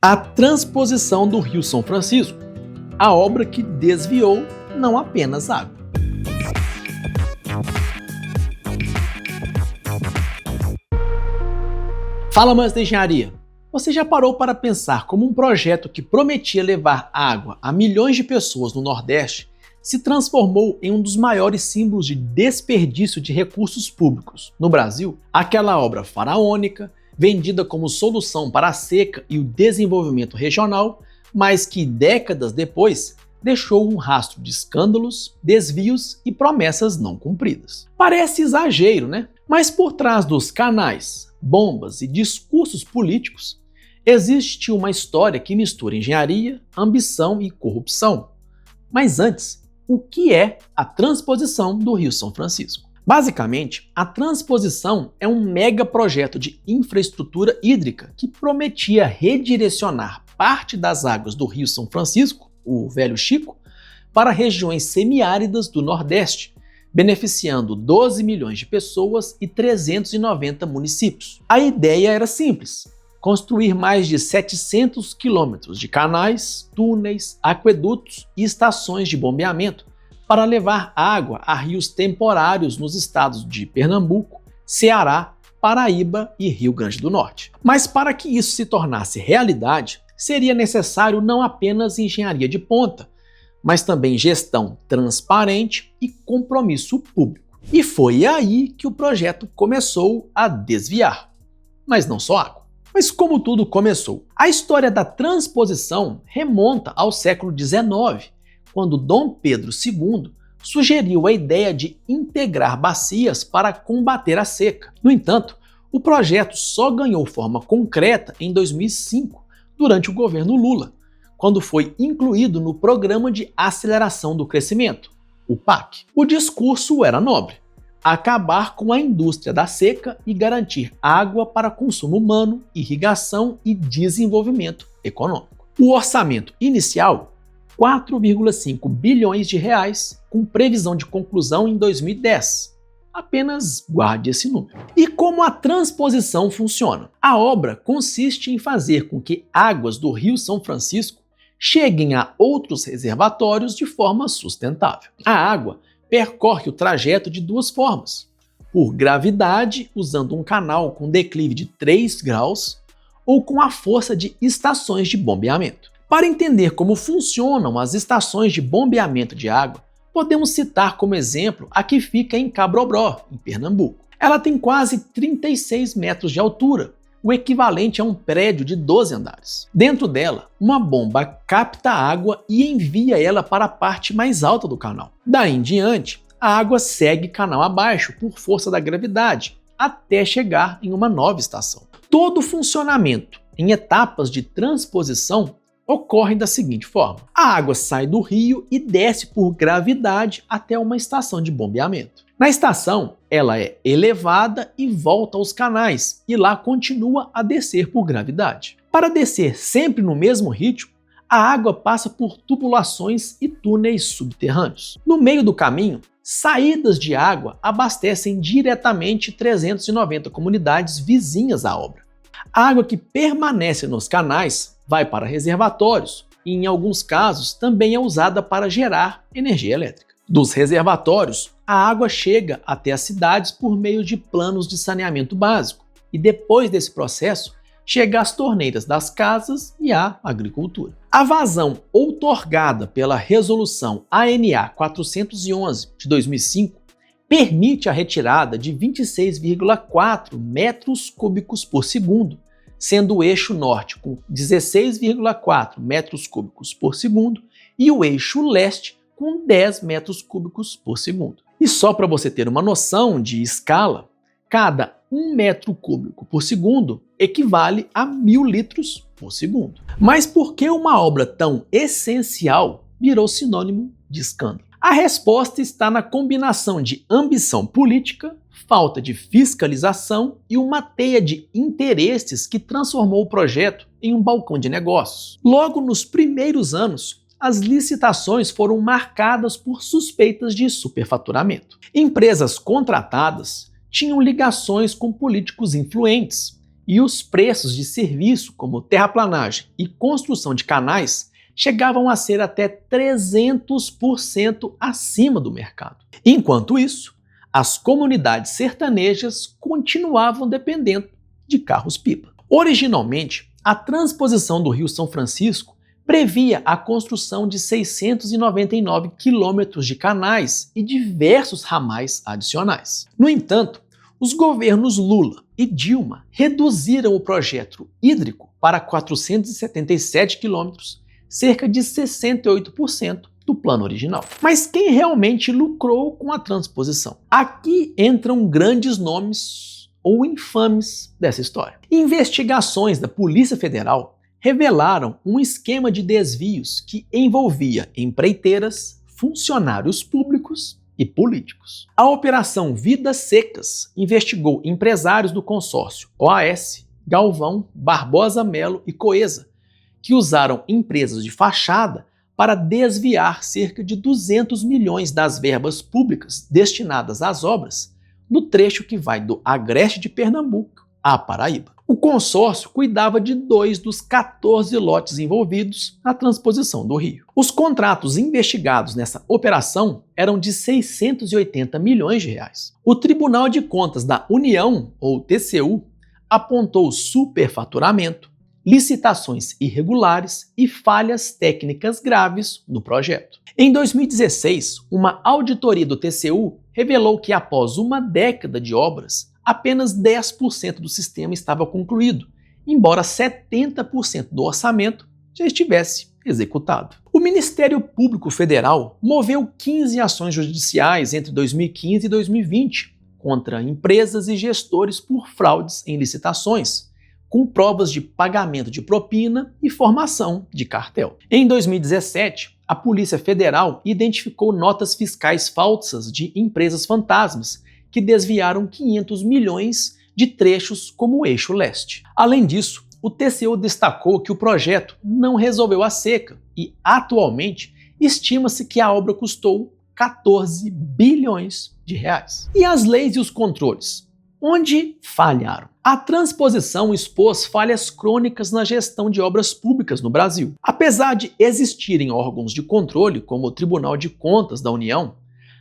A transposição do Rio São Francisco, a obra que desviou não apenas água. Fala, amantes da engenharia! Você já parou para pensar como um projeto que prometia levar água a milhões de pessoas no Nordeste se transformou em um dos maiores símbolos de desperdício de recursos públicos no Brasil? Aquela obra faraônica, vendida como solução para a seca e o desenvolvimento regional, mas que décadas depois deixou um rastro de escândalos, desvios e promessas não cumpridas. Parece exagero, né? Mas por trás dos canais, bombas e discursos políticos, existe uma história que mistura engenharia, ambição e corrupção. Mas antes, o que é a transposição do Rio São Francisco? Basicamente, a transposição é um mega projeto de infraestrutura hídrica que prometia redirecionar parte das águas do Rio São Francisco, o Velho Chico, para regiões semiáridas do Nordeste, beneficiando 12 milhões de pessoas e 390 municípios. A ideia era simples: construir mais de 700 quilômetros de canais, túneis, aquedutos e estações de bombeamento para levar água a rios temporários nos estados de Pernambuco, Ceará, Paraíba e Rio Grande do Norte. Mas para que isso se tornasse realidade, seria necessário não apenas engenharia de ponta, mas também gestão transparente e compromisso público. E foi aí que o projeto começou a desviar. Mas não só água. Mas como tudo começou? A história da transposição remonta ao século XIX, quando Dom Pedro II sugeriu a ideia de integrar bacias para combater a seca. No entanto, o projeto só ganhou forma concreta em 2005, durante o governo Lula, quando foi incluído no Programa de Aceleração do Crescimento, o PAC. O discurso era nobre: acabar com a indústria da seca e garantir água para consumo humano, irrigação e desenvolvimento econômico. O orçamento inicial, 4,5 bilhões de reais, com previsão de conclusão em 2010. Apenas guarde esse número. E como a transposição funciona? A obra consiste em fazer com que águas do Rio São Francisco cheguem a outros reservatórios de forma sustentável. A água percorre o trajeto de duas formas: por gravidade, usando um canal com declive de 3 graus, ou com a força de estações de bombeamento. Para entender como funcionam as estações de bombeamento de água, podemos citar como exemplo a que fica em Cabrobró, em Pernambuco. Ela tem quase 36 metros de altura, o equivalente a um prédio de 12 andares. Dentro dela, uma bomba capta a água e envia ela para a parte mais alta do canal. Daí em diante, a água segue canal abaixo por força da gravidade, até chegar em uma nova estação. Todo o funcionamento em etapas de transposição ocorre da seguinte forma: a água sai do rio e desce por gravidade até uma estação de bombeamento. Na estação, ela é elevada e volta aos canais, e lá continua a descer por gravidade. Para descer sempre no mesmo ritmo, a água passa por tubulações e túneis subterrâneos. No meio do caminho, saídas de água abastecem diretamente 390 comunidades vizinhas à obra. A água que permanece nos canais vai para reservatórios e, em alguns casos, também é usada para gerar energia elétrica. Dos reservatórios, a água chega até as cidades por meio de planos de saneamento básico e, depois desse processo, chega às torneiras das casas e à agricultura. A vazão outorgada pela Resolução ANA 411 de 2005 permite a retirada de 26,4 metros cúbicos por segundo, sendo o eixo norte com 16,4 metros cúbicos por segundo e o eixo leste com 10 metros cúbicos por segundo. E só para você ter uma noção de escala, cada 1 metro cúbico por segundo equivale a 1.000 litros por segundo. Mas por que uma obra tão essencial virou sinônimo de escândalo? A resposta está na combinação de ambição política, falta de fiscalização e uma teia de interesses que transformou o projeto em um balcão de negócios. Logo nos primeiros anos, as licitações foram marcadas por suspeitas de superfaturamento. Empresas contratadas tinham ligações com políticos influentes e os preços de serviço como terraplanagem e construção de canais chegavam a ser até 300% acima do mercado. Enquanto isso, as comunidades sertanejas continuavam dependendo de carros-pipa. Originalmente, a transposição do Rio São Francisco previa a construção de 699 quilômetros de canais e diversos ramais adicionais. No entanto, os governos Lula e Dilma reduziram o projeto hídrico para 477 quilômetros, cerca de 68% do plano original. Mas quem realmente lucrou com a transposição? Aqui entram grandes nomes ou infames dessa história. Investigações da Polícia Federal revelaram um esquema de desvios que envolvia empreiteiras, funcionários públicos e políticos. A Operação Vidas Secas investigou empresários do consórcio OAS, Galvão, Barbosa Melo e Coesa, que usaram empresas de fachada para desviar cerca de 200 milhões das verbas públicas destinadas às obras no trecho que vai do Agreste de Pernambuco à Paraíba. O consórcio cuidava de 2 dos 14 lotes envolvidos na transposição do rio. Os contratos investigados nessa operação eram de 680 milhões de reais. O Tribunal de Contas da União, ou TCU, apontou superfaturamento, licitações irregulares e falhas técnicas graves no projeto. Em 2016, uma auditoria do TCU revelou que após uma década de obras, apenas 10% do sistema estava concluído, embora 70% do orçamento já estivesse executado. O Ministério Público Federal moveu 15 ações judiciais entre 2015 e 2020 contra empresas e gestores por fraudes em licitações, com provas de pagamento de propina e formação de cartel. Em 2017, a Polícia Federal identificou notas fiscais falsas de empresas fantasmas que desviaram 500 milhões de trechos como o Eixo Leste. Além disso, o TCU destacou que o projeto não resolveu a seca e, atualmente, estima-se que a obra custou 14 bilhões de reais. E as leis e os controles? Onde falharam? A transposição expôs falhas crônicas na gestão de obras públicas no Brasil. Apesar de existirem órgãos de controle, como o Tribunal de Contas da União,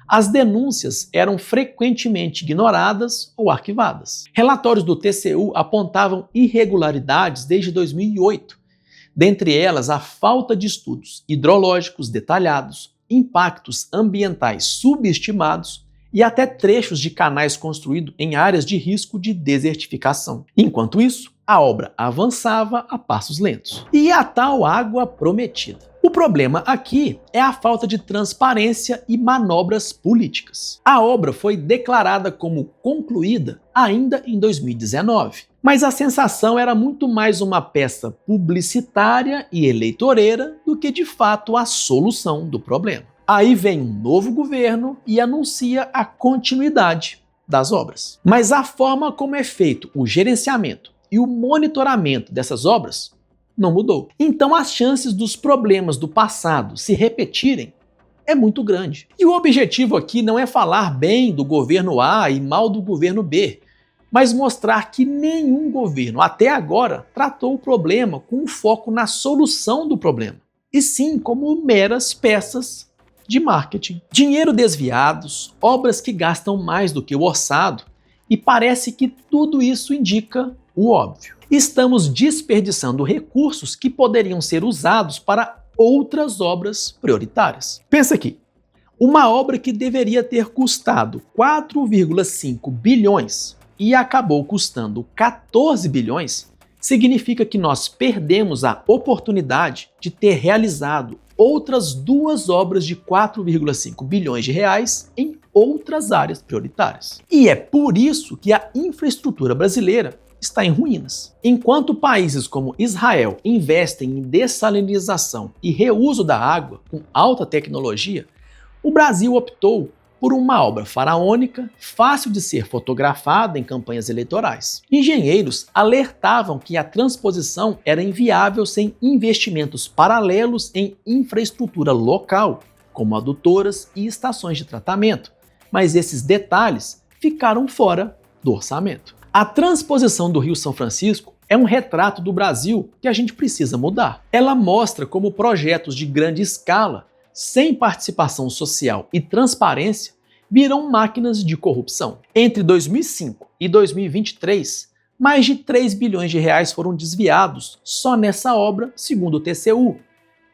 as denúncias eram frequentemente ignoradas ou arquivadas. Relatórios do TCU apontavam irregularidades desde 2008, dentre elas a falta de estudos hidrológicos detalhados, impactos ambientais subestimados e até trechos de canais construídos em áreas de risco de desertificação. Enquanto isso, a obra avançava a passos lentos. E a tal água prometida? O problema aqui é a falta de transparência e manobras políticas. A obra foi declarada como concluída ainda em 2019, mas a sensação era muito mais uma peça publicitária e eleitoreira do que de fato a solução do problema. Aí vem um novo governo e anuncia a continuidade das obras. Mas a forma como é feito o gerenciamento e o monitoramento dessas obras não mudou. Então as chances dos problemas do passado se repetirem é muito grande. E o objetivo aqui não é falar bem do governo A e mal do governo B, mas mostrar que nenhum governo até agora tratou o problema com foco na solução do problema, e sim como meras peças de marketing. Dinheiro desviados, obras que gastam mais do que o orçado, e parece que tudo isso indica o óbvio. Estamos desperdiçando recursos que poderiam ser usados para outras obras prioritárias. Pensa aqui, uma obra que deveria ter custado 4,5 bilhões e acabou custando 14 bilhões, significa que nós perdemos a oportunidade de ter realizado outras 2 obras de 4,5 bilhões de reais em outras áreas prioritárias. E é por isso que a infraestrutura brasileira está em ruínas. Enquanto países como Israel investem em dessalinização e reuso da água com alta tecnologia, o Brasil optou por uma obra faraônica, fácil de ser fotografada em campanhas eleitorais. Engenheiros alertavam que a transposição era inviável sem investimentos paralelos em infraestrutura local, como adutoras e estações de tratamento, mas esses detalhes ficaram fora do orçamento. A transposição do Rio São Francisco é um retrato do Brasil que a gente precisa mudar. Ela mostra como projetos de grande escala, sem participação social e transparência, viram máquinas de corrupção. Entre 2005 e 2023, mais de 3 bilhões de reais foram desviados só nessa obra, segundo o TCU,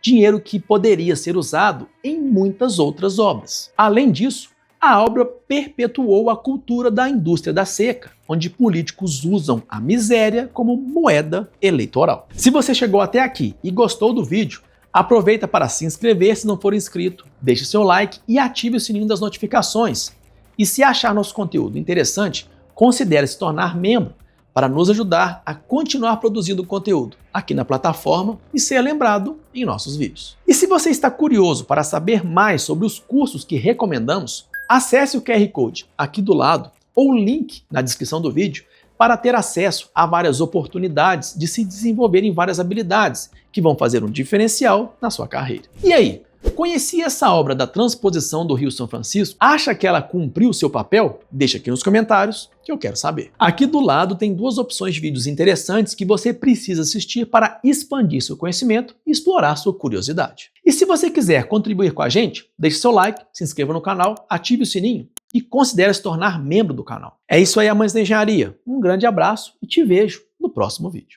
dinheiro que poderia ser usado em muitas outras obras. Além disso, a obra perpetuou a cultura da indústria da seca, onde políticos usam a miséria como moeda eleitoral. Se você chegou até aqui e gostou do vídeo, aproveita para se inscrever se não for inscrito, deixe seu like e ative o sininho das notificações. E se achar nosso conteúdo interessante, considere se tornar membro para nos ajudar a continuar produzindo conteúdo aqui na plataforma e ser lembrado em nossos vídeos. E se você está curioso para saber mais sobre os cursos que recomendamos, acesse o QR Code aqui do lado ou o link na descrição do vídeo para ter acesso a várias oportunidades de se desenvolver em várias habilidades que vão fazer um diferencial na sua carreira. E aí, conhecia essa obra da transposição do Rio São Francisco? Acha que ela cumpriu o seu papel? Deixa aqui nos comentários que eu quero saber. Aqui do lado tem duas opções de vídeos interessantes que você precisa assistir para expandir seu conhecimento e explorar sua curiosidade. E se você quiser contribuir com a gente, deixe seu like, se inscreva no canal, ative o sininho e considere se tornar membro do canal. É isso aí, amantes da engenharia. Um grande abraço e te vejo no próximo vídeo.